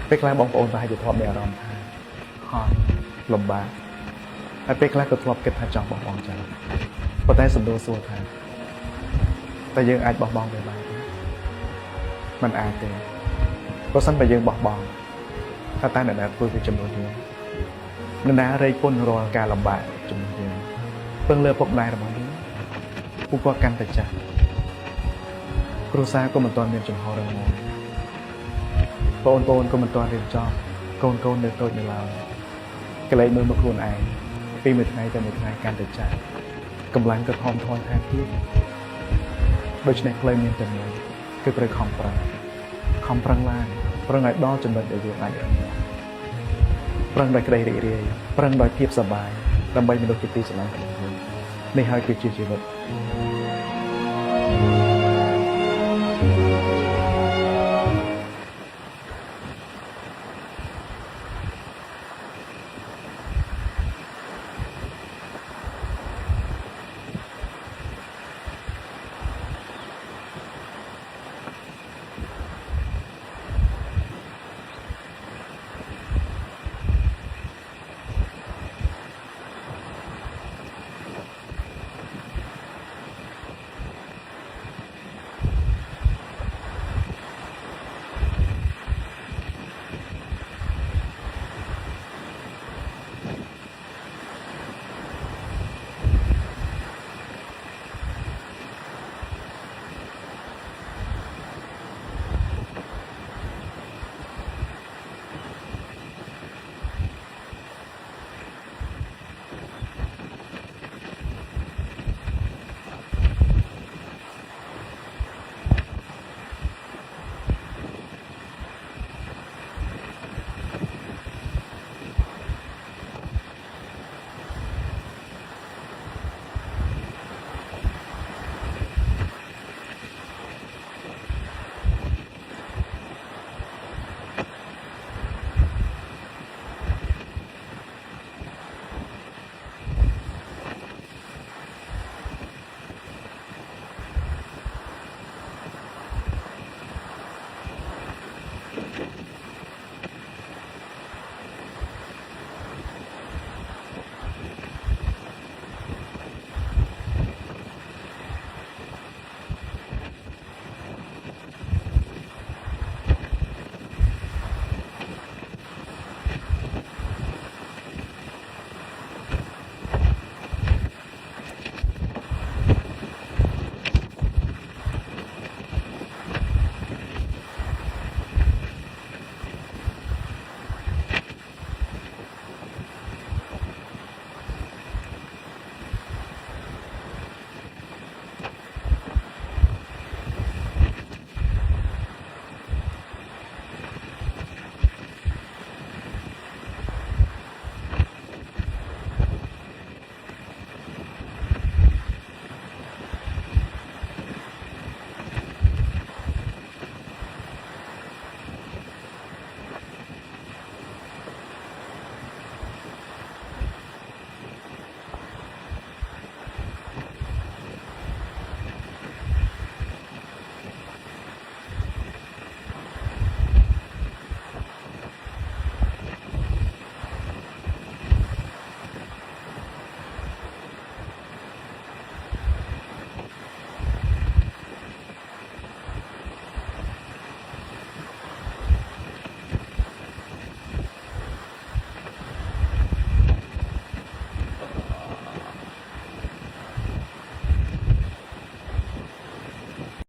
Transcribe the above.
ពេលខ្លះបងប្អូនប្រហែលជាធ្លាប់មានអារម្មណ៍ថាហត់លំបាកហើយពេលខ្លះក៏ធ្លាប់គិតថាចង់បោះបង់ចោលប៉ុន្តែសំដៅសួរថាតើយើងអាចបោះបង់វាបានទេมันអាចទេបើសិនបើយើងបោះបង់ថាតើអ្នកណាធ្វើវាចំនួនយើងអ្នកណារែកពុនរាល់ការលំបាកចំនួនយើងពឹងលើពុកម្ដាយរបស់យើងពួកគាត់កាន់តែចាស់គ្រួសារក៏មិនទាន់មានចំហររឹងមាំបងប្អូនក៏មិនទាន់រៀនចប់កូននៅតូចនៅឡើយកលែងមើលមកខ្លួនឯងពីមួយថ្ងៃទៅមួយថ្ងៃកាន់តែចាស់កម្លាំងក៏ថមថយថែមទៀតដូច្នេះផ្លូវមានតែមួយគឺត្រូវខំប្រឹងឡើងប្រឹងឲ្យដល់ចំណុចដែលយើងអាចរំលងប្រឹងដោយក្តីរីករាយប្រឹងដោយភាពសប្បាយដើម្បីមនុស្សជាទីស្រឡាញ់របស់យើងនេះហើយគឺជាជីវិត